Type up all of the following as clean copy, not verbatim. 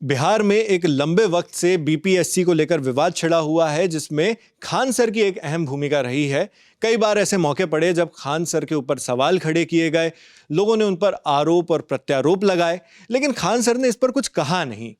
बिहार में एक लंबे वक्त से बीपीएससी को लेकर विवाद छिड़ा हुआ है, जिसमें खान सर की एक अहम भूमिका रही है। कई बार ऐसे मौके पड़े जब खान सर के ऊपर सवाल खड़े किए गए, लोगों ने उन पर आरोप और प्रत्यारोप लगाए, लेकिन खान सर ने इस पर कुछ कहा नहीं।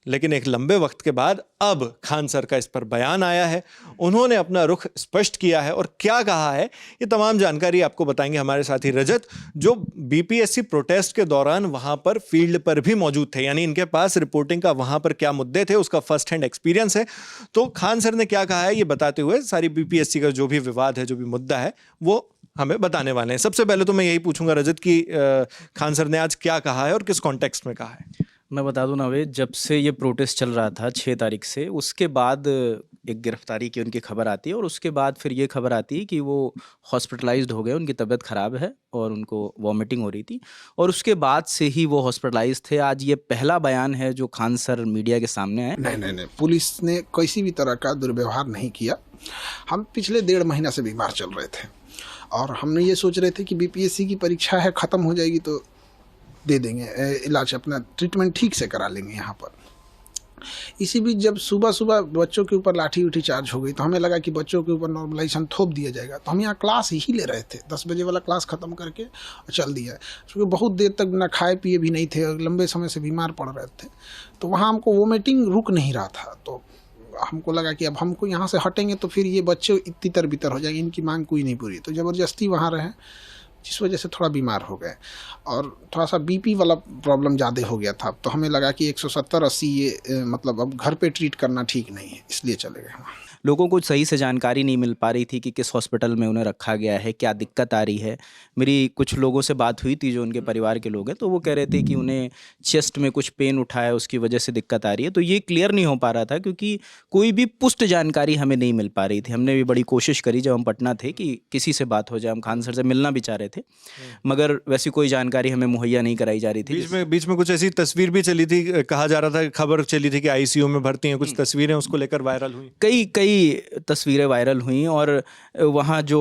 लेकिन एक लंबे वक्त के बाद अब खान सर का इस पर बयान आया है। उन्होंने अपना रुख स्पष्ट किया है और क्या कहा है, ये तमाम जानकारी आपको बताएंगे हमारे साथी रजत, जो बीपीएससी प्रोटेस्ट के दौरान वहां पर फील्ड पर भी मौजूद थे। यानी इनके पास रिपोर्टिंग का वहां पर क्या मुद्दे थे उसका फर्स्ट हैंड एक्सपीरियंस है। तो खान सर ने क्या कहा है ये बताते हुए सारी बीपीएससी का जो भी विवाद है, जो भी मुद्दा है, वो हमें बताने वाले हैं। सबसे पहले तो मैं यही पूछूंगा रजत की खान सर ने आज क्या कहा है और किस कॉन्टेक्स्ट में कहा है। मैं बता दूं नावेद, जब से ये प्रोटेस्ट चल रहा था 6 तारीख से, उसके बाद एक गिरफ्तारी की उनकी खबर आती है और उसके बाद फिर ये खबर आती है कि वो हॉस्पिटलाइज्ड हो गए, उनकी तबीयत ख़राब है और उनको वॉमिटिंग हो रही थी और उसके बाद से ही वो हॉस्पिटलाइज्ड थे। आज ये पहला बयान है जो खान सर मीडिया के सामने है। नहीं, पुलिस ने किसी भी तरह का दुर्व्यवहार नहीं किया। हम पिछले 1.5 महीना से बीमार चल रहे थे और हमने ये सोच रहे थे कि बीपीएससी की परीक्षा है, ख़त्म हो जाएगी तो दे देंगे इलाज, अपना ट्रीटमेंट ठीक से करा लेंगे यहाँ पर। इसी बीच जब सुबह सुबह बच्चों के ऊपर लाठी उठी चार्ज हो गई तो हमें लगा कि बच्चों के ऊपर नॉर्मलाइजेशन थोप दिया जाएगा, तो हम यहाँ क्लास ही ले रहे थे। 10 बजे वाला क्लास ख़त्म करके चल दिया, क्योंकि बहुत देर तक बिना खाए पिए भी नहीं थे, लंबे समय से बीमार पड़ रहे थे। तो वहाँ हमको वोमिटिंग रुक नहीं रहा था, तो हमको लगा कि अब हमको यहाँ से हटेंगे तो फिर ये बच्चे तितर बितर हो जाएंगे, इनकी मांग कोई नहीं पूरी। तो ज़बरदस्ती वहाँ रहे, जिस वजह से थोड़ा बीमार हो गए और थोड़ा सा बीपी वाला प्रॉब्लम ज़्यादा हो गया था। तो हमें लगा कि 170-80 ये मतलब अब घर पे ट्रीट करना ठीक नहीं है, इसलिए चले गए वहाँ। लोगों को सही से जानकारी नहीं मिल पा रही थी कि किस हॉस्पिटल में उन्हें रखा गया है, क्या दिक्कत आ रही है। मेरी कुछ लोगों से बात हुई थी जो उनके परिवार के लोग हैं, तो वो कह रहे थे कि उन्हें चेस्ट में कुछ पेन उठा है, उसकी वजह से दिक्कत आ रही है। तो ये क्लियर नहीं हो पा रहा था क्योंकि कोई भी पुष्ट जानकारी हमें नहीं मिल पा रही थी। हमने भी बड़ी कोशिश करी जब हम पटना थे कि किसी से बात हो जाए, हम खान सर से मिलना भी चाह रहे थे, मगर वैसी कोई जानकारी हमें मुहैया नहीं कराई जा रही थी। बीच में कुछ ऐसी तस्वीर भी चली थी, कहा जा रहा था, खबर चली थी कि आईसीयू में भर्ती हैं, कुछ तस्वीरें उसको लेकर वायरल हुई। कई तस्वीरें वायरल हुई और वहाँ जो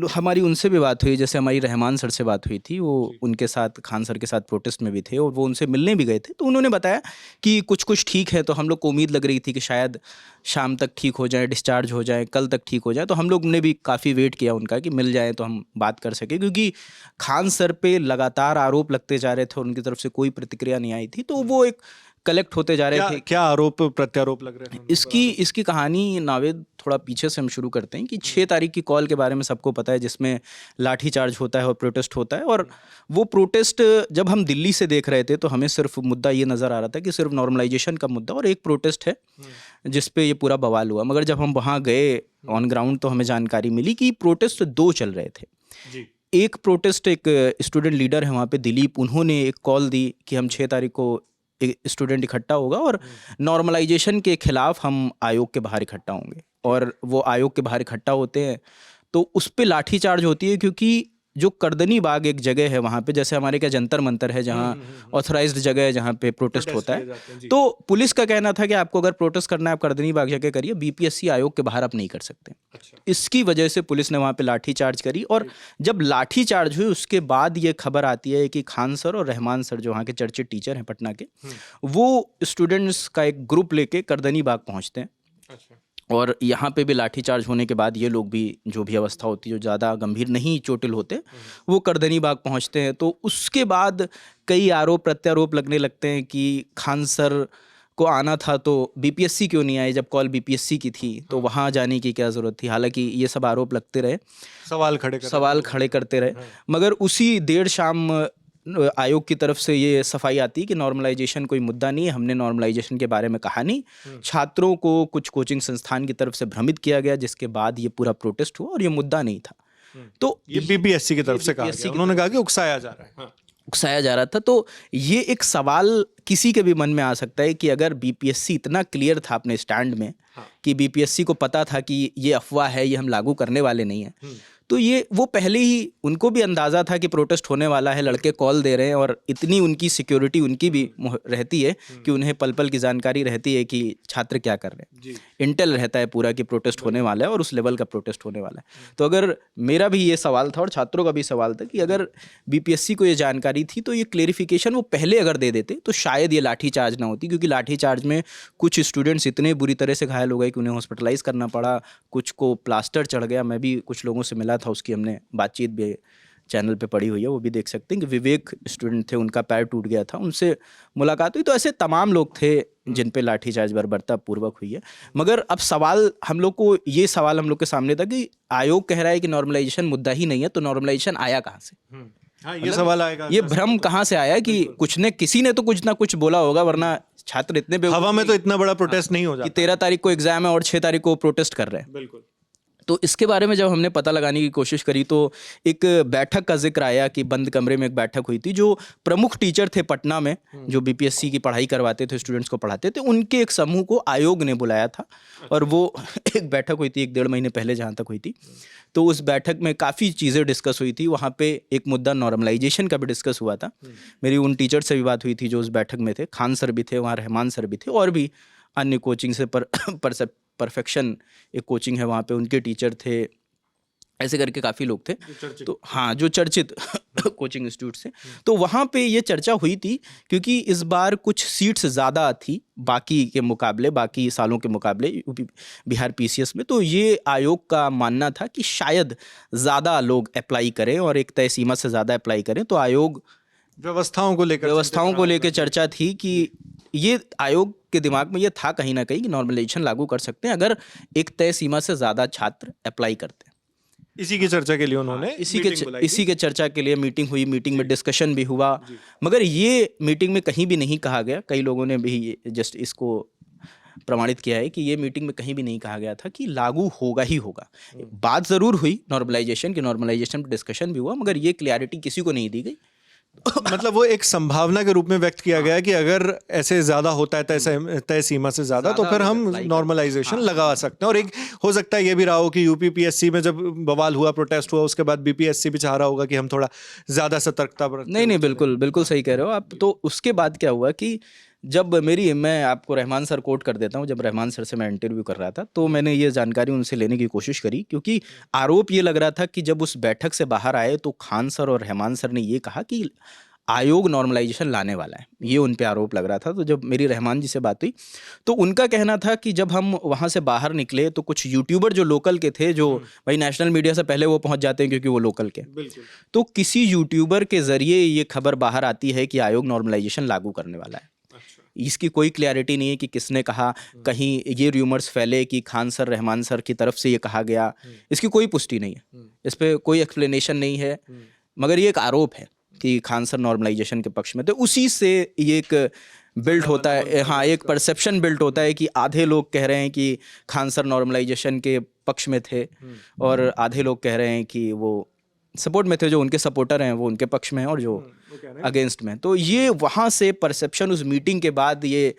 हमारी उनसे भी बात हुई, जैसे हमारी रहमान सर से बात हुई थी, वो उनके साथ खान सर के साथ प्रोटेस्ट में भी थे और वो उनसे मिलने भी गए थे। तो उन्होंने बताया कि कुछ ठीक है, तो हम लोग को उम्मीद लग रही थी कि शायद शाम तक ठीक हो जाए, डिस्चार्ज हो जाए, कल तक ठीक हो जाए। तो हम लोग ने भी काफ़ी वेट किया उनका कि मिल जाए तो हम बात कर सके, क्योंकि खान सर पे लगातार आरोप लगते जा रहे थे और उनकी तरफ से कोई प्रतिक्रिया नहीं आई थी। तो वो एक कलेक्ट होते जा रहे थे। क्या आरोप प्रत्यारोप लग रहे थे? इसकी कहानी नावेद थोड़ा पीछे से हम शुरू करते हैं कि 6 तारीख की कॉल के बारे में सबको पता है, जिसमें लाठीचार्ज होता है और प्रोटेस्ट होता है। और वो प्रोटेस्ट जब हम दिल्ली से देख रहे थे तो हमें सिर्फ मुद्दा ये नज़र आ रहा था कि सिर्फ नॉर्मलाइजेशन का मुद्दा और एक प्रोटेस्ट है जिस पे ये पूरा बवाल हुआ। मगर जब हम वहाँ गए ऑन ग्राउंड तो हमें जानकारी मिली कि प्रोटेस्ट 2 चल रहे थे। एक प्रोटेस्ट, एक स्टूडेंट लीडर है वहाँ पे दिलीप, उन्होंने एक कॉल दी कि हम 6 तारीख को एक स्टूडेंट इकट्ठा होगा और नॉर्मलाइजेशन के खिलाफ हम आयोग के बाहर इकट्ठा होंगे। और वो आयोग के बाहर इकट्ठा होते हैं तो उस पे लाठीचार्ज होती है, क्योंकि जो करदनी बाग एक जगह है वहाँ पे, जैसे हमारे क्या जंतर मंतर है जहाँ ऑथराइज्ड जगह है जहाँ पे प्रोटेस्ट होता है, तो पुलिस का कहना था कि आपको अगर प्रोटेस्ट करना है आप करदनी बाग जगह करिए, बीपीएससी आयोग के बाहर आप नहीं कर सकते। इसकी वजह से पुलिस ने वहाँ पे लाठीचार्ज करी और जब लाठीचार्ज हुई उसके बाद ये खबर आती है कि खान सर और रहमान सर, जो वहाँ के चर्चित टीचर हैं पटना के, वो स्टूडेंट्स का एक ग्रुप लेके करदनी बाग पहुँचते हैं। और यहाँ पे भी लाठीचार्ज होने के बाद ये लोग भी, जो भी अवस्था होती है, जो ज़्यादा गंभीर नहीं चोटिल होते, वो करदनी बाग पहुँचते हैं। तो उसके बाद कई आरोप प्रत्यारोप लगने लगते हैं कि खान सर को आना था तो बीपीएससी क्यों नहीं आए, जब कॉल बीपीएससी की थी तो वहाँ जाने की क्या ज़रूरत थी। हालांकि ये सब आरोप लगते रहे, सवाल खड़े करते रहे, मगर उसी देर शाम आयोग की तरफ से ये सफाई आती है कि नॉर्मलाइजेशन कोई मुद्दा नहीं है, हमने नॉर्मलाइजेशन के बारे में कहा नहीं। छात्रों को कुछ कोचिंग संस्थान की तरफ से भ्रमित किया गया, जिसके बाद ये पूरा प्रोटेस्ट हुआ और ये मुद्दा नहीं था। तो ये बीपीएससी की तरफ से कहा गया, उन्होंने कहा कि उकसाया जा रहा है, उकसाया जा रहा था। तो ये एक सवाल किसी के भी मन में आ सकता है कि अगर बीपीएससी इतना क्लियर था अपने स्टैंड में कि बीपीएससी को पता था कि ये अफवाह है, ये हम लागू करने वाले नहीं हैं, तो ये वो पहले ही उनको भी अंदाज़ा था कि प्रोटेस्ट होने वाला है, लड़के कॉल दे रहे हैं और इतनी उनकी सिक्योरिटी उनकी भी रहती है कि उन्हें पल पल की जानकारी रहती है कि छात्र क्या कर रहे हैं। इंटेल रहता है पूरा कि प्रोटेस्ट होने वाला है और उस लेवल का प्रोटेस्ट होने वाला है। तो अगर मेरा भी ये सवाल था और छात्रों का भी सवाल था कि अगर बीपीएससी को ये जानकारी थी तो ये क्लेरिफिकेशन वो पहले अगर दे देते तो शायद ये लाठी चार्ज ना होती, क्योंकि लाठी चार्ज में कुछ स्टूडेंट्स इतने बुरी तरह से घायल हो गए कि उन्हें हॉस्पिटलाइज करना पड़ा, कुछ को प्लास्टर चढ़ गया। मैं भी कुछ लोगों से मिला था, उसकी हमने बातचीत भी चैनल पे पड़ी हुई है, वो भी देख सकते हैं कि विवेक स्टूडेंट थे, उनका पैर टूट गया था, उनसे मुलाकात हुई। तो ऐसे तमाम लोग थे जिन पे लाठीचार्ज बर्बरता पूर्वक हुई है। मगर अब सवाल हम लोग को, ये सवाल हम लोग के सामने था कि आयोग कह रहा है कि नॉर्मलाइजेशन मुद्दा ही नहीं है, तो नॉर्मलाइजेशन आया कहाँ से? हाँ, ये सवाल आएगा, ये भ्रम कहाँ से आया कि कुछ ने, किसी ने तो कुछ ना कुछ बोला होगा, वरना छात्र इतने हवा में तो इतना बड़ा प्रोटेस्ट नहीं हो कि जाता 13 तारीख को एग्जाम है और 6 तारीख को प्रोटेस्ट कर रहे हैं। बिल्कुल। तो इसके बारे में जब हमने पता लगाने की कोशिश करी तो एक बैठक का जिक्र आया कि बंद कमरे में एक बैठक हुई थी। जो प्रमुख टीचर थे पटना में, जो बीपीएससी की पढ़ाई करवाते थे, स्टूडेंट्स को पढ़ाते थे, उनके एक समूह को आयोग ने बुलाया था और वो एक बैठक हुई थी 1-1.5 महीने पहले जहाँ तक हुई थी। तो उस बैठक में काफ़ी चीज़ें डिस्कस हुई थी। वहाँ पे एक मुद्दा नॉर्मलाइजेशन का भी डिस्कस हुआ था। मेरी उन टीचर से भी बात हुई थी जो उस बैठक में थे। खान सर भी थे वहाँ, रहमान सर भी थे, और भी अन्य कोचिंग से परफेक्शन एक कोचिंग है वहाँ पे, उनके टीचर थे, ऐसे करके काफ़ी लोग थे। तो हाँ, जो चर्चित कोचिंग इंस्टीट्यूट से, तो वहाँ पे ये चर्चा हुई थी क्योंकि इस बार कुछ सीट्स ज़्यादा थी बाकी के मुकाबले, बाकी सालों के मुकाबले यूपी बिहार पीसीएस में। तो ये आयोग का मानना था कि शायद ज़्यादा लोग अप्लाई करें और एक तय सीमा से ज़्यादा अप्लाई करें। तो आयोग व्यवस्थाओं को लेकर चर्चा थी कि ये आयोग के दिमाग में ये था कहीं ना कहीं कि नॉर्मलाइजेशन लागू कर सकते हैं अगर एक तय सीमा से ज़्यादा छात्र अप्लाई करते हैं। इसी की चर्चा के लिए उन्होंने इसी के चर्चा के लिए मीटिंग हुई। मीटिंग में डिस्कशन भी हुआ, मगर ये मीटिंग में कहीं भी नहीं कहा गया, कई लोगों ने भी जस्ट इसको प्रमाणित किया है कि ये मीटिंग में कहीं भी नहीं कहा गया था कि लागू होगा ही होगा। बात ज़रूर हुई नॉर्मलाइजेशन की, नॉर्मलाइजेशन पर डिस्कशन भी हुआ, मगर ये क्लैरिटी किसी को नहीं दी गई। मतलब वो एक संभावना के रूप में व्यक्त किया गया कि अगर ऐसे ज़्यादा होता है तय सीमा से ज़्यादा तो फिर हम नॉर्मलाइजेशन लगा सकते हैं। और एक हो सकता है ये भी रहा हो कि यूपी पीएससी में जब बवाल हुआ, प्रोटेस्ट हुआ, उसके बाद बीपीएससी भी चाह रहा होगा कि हम थोड़ा ज़्यादा सतर्कता बरतें। नहीं, बिल्कुल सही कह रहे हो आप। तो उसके बाद क्या हुआ कि जब मैं आपको रहमान सर कोट कर देता हूँ, जब रहमान सर से मैं इंटरव्यू कर रहा था तो मैंने ये जानकारी उनसे लेने की कोशिश करी, क्योंकि आरोप ये लग रहा था कि जब उस बैठक से बाहर आए तो खान सर और रहमान सर ने ये कहा कि आयोग नॉर्मलाइजेशन लाने वाला है, ये उन पे आरोप लग रहा था। तो जब मेरी रहमान जी से बात हुई तो उनका कहना था कि जब हम वहाँ से बाहर निकले तो कुछ यूट्यूबर जो लोकल के थे, जो भाई नेशनल मीडिया से पहले वो पहुँच जाते हैं क्योंकि वो लोकल के, तो किसी यूट्यूबर के ज़रिए ये खबर बाहर आती है कि आयोग नॉर्मलाइजेशन लागू करने वाला है। इसकी कोई क्लैरिटी नहीं है कि किसने कहा। कहीं ये र्यूमर्स फैले कि खान सर, रहमान सर की तरफ से ये कहा गया, इसकी कोई पुष्टि नहीं है, इस पर कोई एक्सप्लेनेशन नहीं है, मगर ये एक आरोप है कि खान सर नॉर्मलाइजेशन के पक्ष में। तो उसी से ये एक बिल्ड होता है, हाँ, एक परसेप्शन बिल्ड होता है कि आधे लोग कह रहे हैं कि खान सर नॉर्मलाइजेशन के पक्ष में थे और आधे लोग कह रहे हैं कि वो सपोर्ट में थे, जो उनके सपोर्टर हैं वो उनके पक्ष में हैं और जो अगेंस्ट में। तो ये वहाँ से परसेप्शन, उस मीटिंग के बाद ये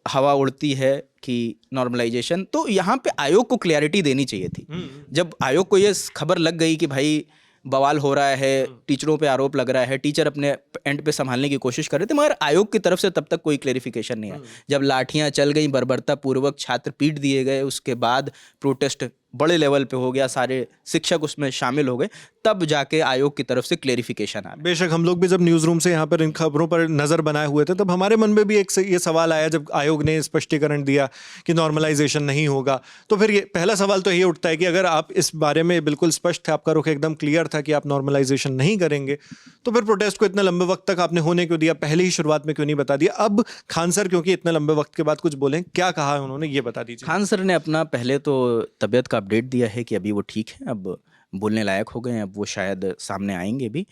हवा उड़ती है कि नॉर्मलाइजेशन। तो यहाँ पे आयोग को क्लैरिटी देनी चाहिए थी। जब आयोग को ये खबर लग गई कि भाई बवाल हो रहा है, टीचरों पे आरोप लग रहा है, टीचर अपने एंड पे संभालने की कोशिश कर रहे थे, मगर आयोग की तरफ से तब तक कोई क्लेरिफिकेशन नहीं है। जब लाठियां चल गई, बर्बरता पूर्वक छात्र पीट दिए गए, उसके बाद प्रोटेस्ट बड़े लेवल पे हो गया, सारे शिक्षक उसमें शामिल हो गए, तब जाके आयोग की तरफ से क्लेरिफिकेशन आया। बेशक हम लोग भी जब न्यूज़ रूम से यहाँ पर इन खबरों पर नज़र बनाए हुए थे तब हमारे मन में भी एक ये सवाल आया जब आयोग ने स्पष्टीकरण दिया कि नॉर्मलाइजेशन नहीं होगा। तो फिर ये पहला सवाल तो ये उठता है कि अगर आप इस बारे में बिल्कुल स्पष्ट थे, आपका रुख एकदम क्लियर था कि आप नॉर्मलाइजेशन नहीं करेंगे, तो फिर प्रोटेस्ट को इतने लंबे वक्त तक आपने होने क्यों दिया? पहले ही शुरुआत में क्यों नहीं बता दिया? अब खान सर क्योंकि इतने लंबे वक्त के बाद कुछ बोले, क्या कहा है उन्होंने, ये बता दीजिए। खान सर ने अपना पहले तो तबीयत का अपडेट दिया है कि अभी वो ठीक है, अब बोलने लायक हो गए हैं, अब वो शायद सामने आएंगे भी।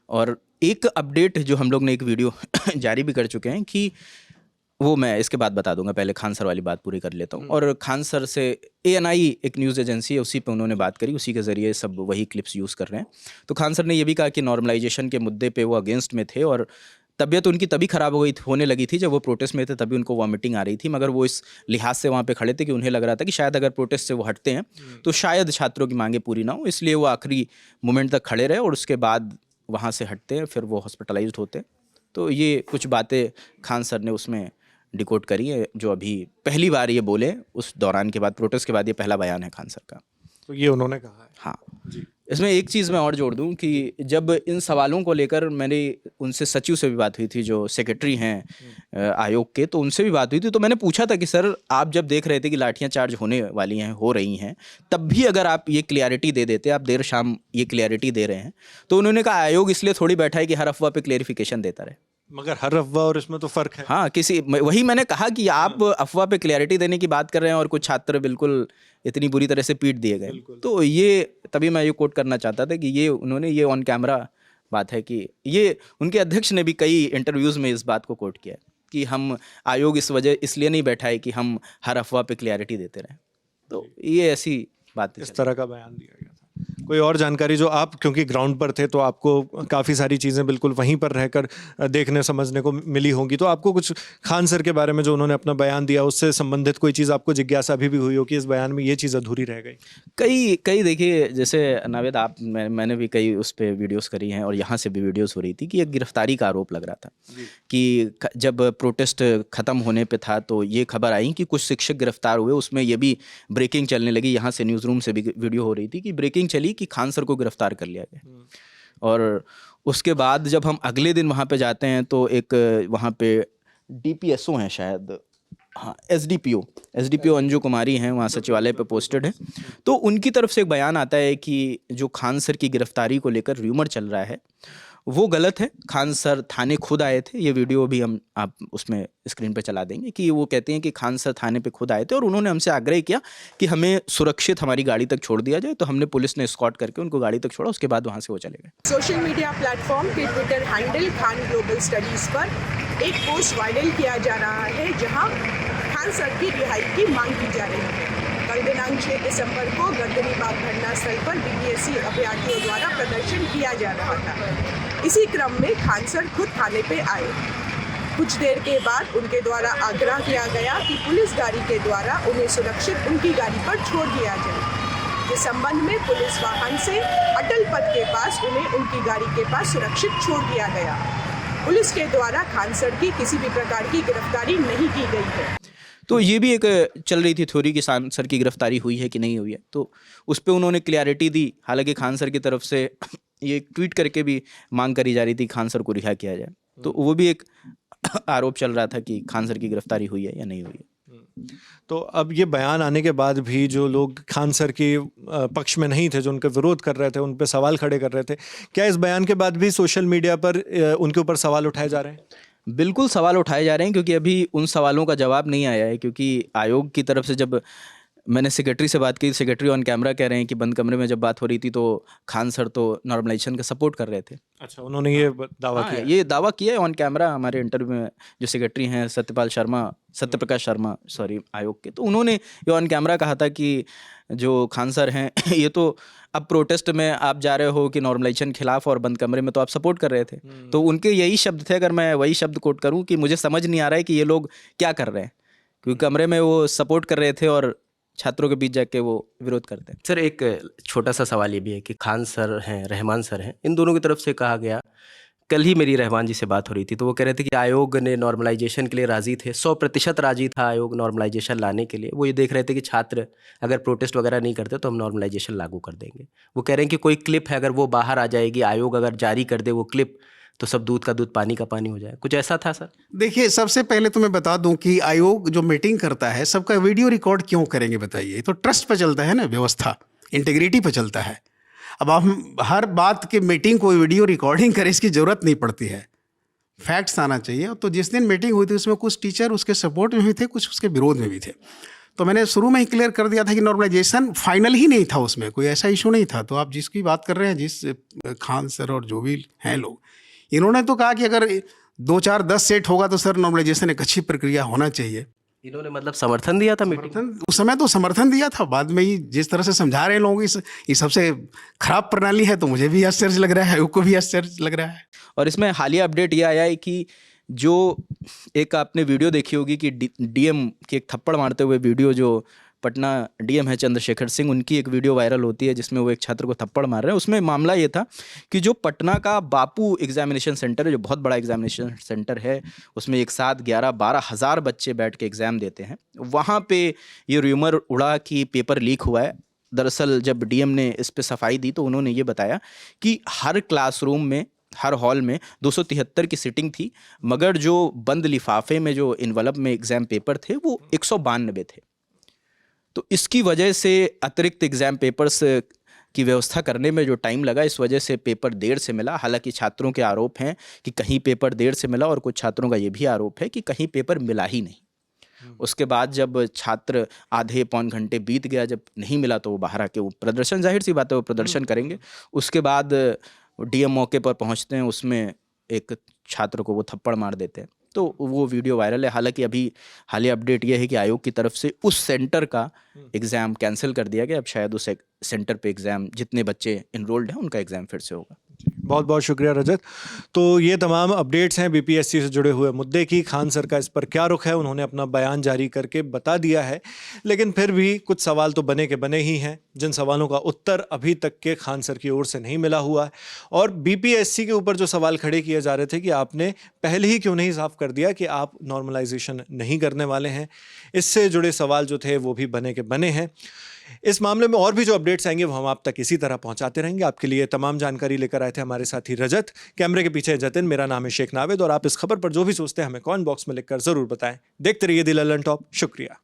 और एक अपडेट जो हम लोग ने एक वीडियो जारी भी कर चुके हैं कि वो मैं इसके बाद बता दूंगा, पहले खान सर वाली बात पूरी कर लेता हूँ। और खान सर से ANI एक न्यूज़ एजेंसी है, उसी पे उन्होंने बात करी, उसी के ज़रिए सब वही क्लिप्स यूज़ कर रहे हैं। तो खान सर ने ये भी कहा कि नॉर्मलाइजेशन के मुद्दे पे वो अगेंस्ट में थे और तबीयत उनकी तभी ख़राब होने लगी थी जब वो प्रोटेस्ट में थे, तभी उनको वॉमिटिंग आ रही थी, मगर वो इस लिहाज से वहाँ पे खड़े थे कि उन्हें लग रहा था कि शायद अगर प्रोटेस्ट से वो हटते हैं तो शायद छात्रों की मांगे पूरी ना हो, इसलिए वो आखिरी मोमेंट तक खड़े रहे और उसके बाद वहाँ से हटते हैं, फिर वो हॉस्पिटलाइज्ड होते हैं। तो ये कुछ बातें खान सर ने उसमें डिकोड करी है, जो अभी पहली बार ये बोले उस दौरान के बाद, प्रोटेस्ट के बाद ये पहला बयान है खान सर का। तो ये उन्होंने कहा है। हाँ, इसमें एक चीज़ मैं और जोड़ दूं कि जब इन सवालों को लेकर मेरी उनसे सचिव से भी बात हुई थी, जो सेक्रेटरी हैं आयोग के, तो उनसे भी बात हुई थी। तो मैंने पूछा था कि सर, आप जब देख रहे थे कि लाठियां चार्ज होने वाली हैं, हो रही हैं, तब भी अगर आप ये क्लियरिटी दे देते, आप देर शाम ये क्लियरिटी दे रहे हैं, तो उन्होंने कहा आयोग इसलिए थोड़ी बैठा है कि हर अफवाह पे क्लेरिफिकेशन देता रहे। मगर हर अफवाह और इसमें तो फर्क है। हाँ, वही मैंने कहा कि आप अफवाह पे क्लैरिटी देने की बात कर रहे हैं और कुछ छात्र बिल्कुल इतनी बुरी तरह से पीट दिए गए। तो ये तभी मैं ये कोट करना चाहता था कि ये उन्होंने ये ऑन कैमरा बात है कि ये उनके अध्यक्ष ने भी कई इंटरव्यूज़ में इस बात को कोट किया है कि हम आयोग इसलिए नहीं बैठा है कि हम हर अफवाह पे क्लैरिटी देते रहें। तो ये ऐसी बात इस तरह का बयान दिया गया था। कोई और जानकारी जो आप, क्योंकि ग्राउंड पर थे तो आपको काफ़ी सारी चीज़ें बिल्कुल वहीं पर रहकर देखने समझने को मिली होंगी, तो आपको कुछ खान सर के बारे में जो उन्होंने अपना बयान दिया उससे संबंधित कोई चीज़ आपको जिज्ञासा अभी भी हुई हो कि इस बयान में ये चीज़ अधूरी रह गई? कई देखिए, जैसे नावेद मैंने भी कई उस पर वीडियोस करी हैं और यहाँ से भी वीडियोस हो रही थी कि एक गिरफ्तारी का आरोप लग रहा था कि जब प्रोटेस्ट ख़त्म होने पे था तो ये खबर आई कि कुछ शिक्षक गिरफ्तार हुए, उसमें ये भी ब्रेकिंग चलने लगी, यहाँ से न्यूज़ रूम से भी वीडियो हो रही थी कि ब्रेकिंग चली कि खान सर को गिरफ्तार कर लिया गया। और उसके बाद जब हम अगले दिन वहाँ पे जाते हैं तो एक वहाँ पे DPSO हैं शायद, हाँ, एसडीपीओ अंजू कुमारी हैं, वहाँ सचिवालय पे पोस्टेड है। तो उनकी तरफ से एक बयान आता है कि जो खान सर की गिरफ्तारी को लेकर र्यूमर चल रहा है वो गलत है। खान सर थाने खुद आए थे, ये वीडियो भी आप उसमें स्क्रीन पे चला देंगे, कि वो कहते हैं कि खान सर थाने पे खुद आए थे और उन्होंने हमसे आग्रह किया कि हमें सुरक्षित हमारी गाड़ी तक छोड़ दिया जाए। तो हमने, पुलिस ने एस्कॉर्ट करके उनको गाड़ी तक छोड़ा, उसके बाद वहाँ से वो चले गए। सोशल मीडिया प्लेटफॉर्म के Twitter handle Khan global studies पर एक पोस्ट वायरल किया जा रहा है जहाँ खान सर की रिहाई की मांग की जा रही है। कल दिनांक 6 दिसंबर को गर्दनीबाग धरना स्थल पर BPSC अभ्यर्थियों द्वारा प्रदर्शन किया जा रहा था। इसी क्रम में खान सर खुद थाने पे आए। कुछ देर के बाद उनके द्वारा आग्रह किया गया कि पुलिस गाड़ी के द्वारा उन्हें सुरक्षित उनकी गाड़ी पर छोड़ दिया जाए। इस संबंध में पुलिस वाहन से अटल पथ के पास उन्हें उनकी गाड़ी के पास सुरक्षित छोड़ दिया गया। पुलिस के द्वारा खान सर की किसी भी प्रकार की गिरफ्तारी नहीं की गई है। तो ये भी एक चल रही थी थ्योरी कि खान सर की गिरफ्तारी हुई है कि नहीं हुई है, तो उस पर उन्होंने क्लियरिटी दी। हालांकि खान सर की तरफ से ये ट्वीट करके भी मांग करी जा रही थी खान सर को रिहा किया जाए, तो वो भी एक आरोप चल रहा था कि खान सर की गिरफ्तारी हुई है या नहीं हुई है। तो अब ये बयान आने के बाद भी जो लोग खान सर के पक्ष में नहीं थे, जो उनका विरोध कर रहे थे, उन पे सवाल खड़े कर रहे थे, क्या इस बयान के बाद भी सोशल मीडिया पर उनके ऊपर सवाल उठाए जा रहे हैं? बिल्कुल सवाल उठाए जा रहे हैं, क्योंकि अभी उन सवालों का जवाब नहीं आया है। क्योंकि आयोग की तरफ से जब मैंने सेक्रेटरी से बात की, सेक्रेटरी ऑन कैमरा कह रहे हैं कि बंद कमरे में जब बात हो रही थी तो खान सर तो नॉर्मलाइजेशन का सपोर्ट कर रहे थे। अच्छा, उन्होंने ये दावा किया? ये दावा किया है ऑन कैमरा हमारे इंटरव्यू में। जो सेक्रेटरी हैं सत्यप्रकाश शर्मा आयोग के, तो उन्होंने ये ऑन कैमरा कहा था कि जो खान सर हैं ये तो अब प्रोटेस्ट में आप जा रहे हो कि नॉर्मलाइजेशन खिलाफ, और बंद कमरे में तो आप सपोर्ट कर रहे थे। तो उनके यही शब्द थे, अगर मैं वही शब्द कोट करूं, कि मुझे समझ नहीं आ रहा है कि ये लोग क्या कर रहे हैं, क्योंकि कमरे में वो सपोर्ट कर रहे थे और छात्रों के बीच जाके वो विरोध करते हैं। सर, एक छोटा सा सवाल ये भी है कि खान सर हैं, रहमान सर हैं, इन दोनों की तरफ से कहा गया, कल ही मेरी रहमान जी से बात हो रही थी तो वो कह रहे थे कि आयोग ने नॉर्मलाइजेशन के लिए राज़ी थे, 100% राज़ी था आयोग नॉर्मलाइजेशन लाने के लिए। वो ये देख रहे थे कि छात्र अगर प्रोटेस्ट वगैरह नहीं करते तो हम नॉर्मलाइजेशन लागू कर देंगे। वो कह रहे हैं कि कोई क्लिप है, अगर वो बाहर आ जाएगी, आयोग अगर जारी कर दे वो क्लिप, तो सब दूध का दूध पानी का पानी हो जाए। कुछ ऐसा था सर? देखिए, सबसे पहले तो मैं बता दूं कि आयोग जो मीटिंग करता है सबका वीडियो रिकॉर्ड क्यों करेंगे बताइए? तो ट्रस्ट पर चलता है ना, व्यवस्था इंटीग्रिटी पर चलता है। अब हम हर बात की मीटिंग को वीडियो रिकॉर्डिंग करें, इसकी ज़रूरत नहीं पड़ती है। फैक्ट्स आना चाहिए। तो जिस दिन मीटिंग हुई थी उसमें कुछ टीचर उसके सपोर्ट में भी थे, कुछ उसके विरोध में भी थे। तो मैंने शुरू में ही क्लियर कर दिया था कि नॉर्मलाइजेशन फाइनल ही नहीं था, उसमें कोई ऐसा इशू नहीं था। तो आप जिसकी बात कर रहे हैं, जिस खान सर और जो भी हैं लोग, इन्होंने तो कहा कि अगर 2, 4, 10 सेट होगा तो सर नॉर्मलाइजेशन एक अच्छी प्रक्रिया होना चाहिए। इन्होंने मतलब समर्थन दिया था मीटिंग? समर्थन उस समय तो समर्थन दिया था, बाद में ही जिस तरह से समझा रहे हैं लोग ये सबसे खराब प्रणाली है, तो मुझे भी आश्चर्य लग रहा है, आयोग को भी आश्चर्य लग रहा है। और इसमें हालिया अपडेट ये आया है कि जो एक आपने वीडियो देखी होगी कि डीएम के एक थप्पड़ मारते हुए वीडियो, जो पटना डीएम है चंद्रशेखर सिंह, उनकी एक वीडियो वायरल होती है जिसमें वो एक छात्र को थप्पड़ मार रहे हैं। उसमें मामला ये था कि जो पटना का बापू एग्जामिनेशन सेंटर है, जो बहुत बड़ा एग्जामिनेशन सेंटर है, उसमें एक साथ 11-12 हज़ार बच्चे बैठ के एग्ज़ाम देते हैं, वहाँ पे ये र्यूमर उड़ा कि पेपर लीक हुआ है। दरअसल जब डीएम ने इस पे सफाई दी तो उन्होंने ये बताया कि हर क्लासरूम में, हर हॉल में 273 की सीटिंग थी, मगर जो बंद लिफाफे में जो इन्वलप में एग्ज़ाम पेपर थे वो 192 थे। तो इसकी वजह से अतिरिक्त एग्ज़ाम पेपर्स की व्यवस्था करने में जो टाइम लगा, इस वजह से पेपर देर से मिला। हालांकि छात्रों के आरोप हैं कि कहीं पेपर देर से मिला और कुछ छात्रों का ये भी आरोप है कि कहीं पेपर मिला ही नहीं। उसके बाद जब छात्र आधे पौन घंटे बीत गया, जब नहीं मिला तो वो बाहर आके वो प्रदर्शन, जाहिर सी बात है वो प्रदर्शन करेंगे। उसके बाद डीएम मौके पर पहुंचते हैं, उसमें एक छात्र को वो थप्पड़ मार देते हैं, तो वो वीडियो वायरल है। हालांकि अभी हालिया अपडेट ये है कि आयोग की तरफ से उस सेंटर का एग्ज़ाम कैंसिल कर दिया गया। अब शायद उस सेंटर पे एग्ज़ाम, जितने बच्चे इनरोल्ड हैं उनका एग्ज़ाम फिर से होगा। बहुत बहुत शुक्रिया रजत। तो ये तमाम अपडेट्स हैं बीपीएससी से जुड़े हुए मुद्दे की। खान सर का इस पर क्या रुख है, उन्होंने अपना बयान जारी करके बता दिया है, लेकिन फिर भी कुछ सवाल तो बने के बने ही हैं, जिन सवालों का उत्तर अभी तक के खान सर की ओर से नहीं मिला हुआ है। और बीपीएससी के ऊपर जो सवाल खड़े किए जा रहे थे कि आपने पहले ही क्यों नहीं साफ कर दिया कि आप नॉर्मलाइजेशन नहीं करने वाले हैं, इससे जुड़े सवाल जो थे वो भी बने के बने हैं। इस मामले में और भी जो अपडेट्स आएंगे वो हम आप तक इसी तरह पहुंचाते रहेंगे। आपके लिए तमाम जानकारी लेकर आए थे हमारे साथी रजत, कैमरे के पीछे जतिन, मेरा नाम है शेख नावेद। और आप इस खबर पर जो भी सोचते हैं हमें कमेंट बॉक्स में लिखकर जरूर बताएं। देखते रहिए दी ललन टॉप। शुक्रिया।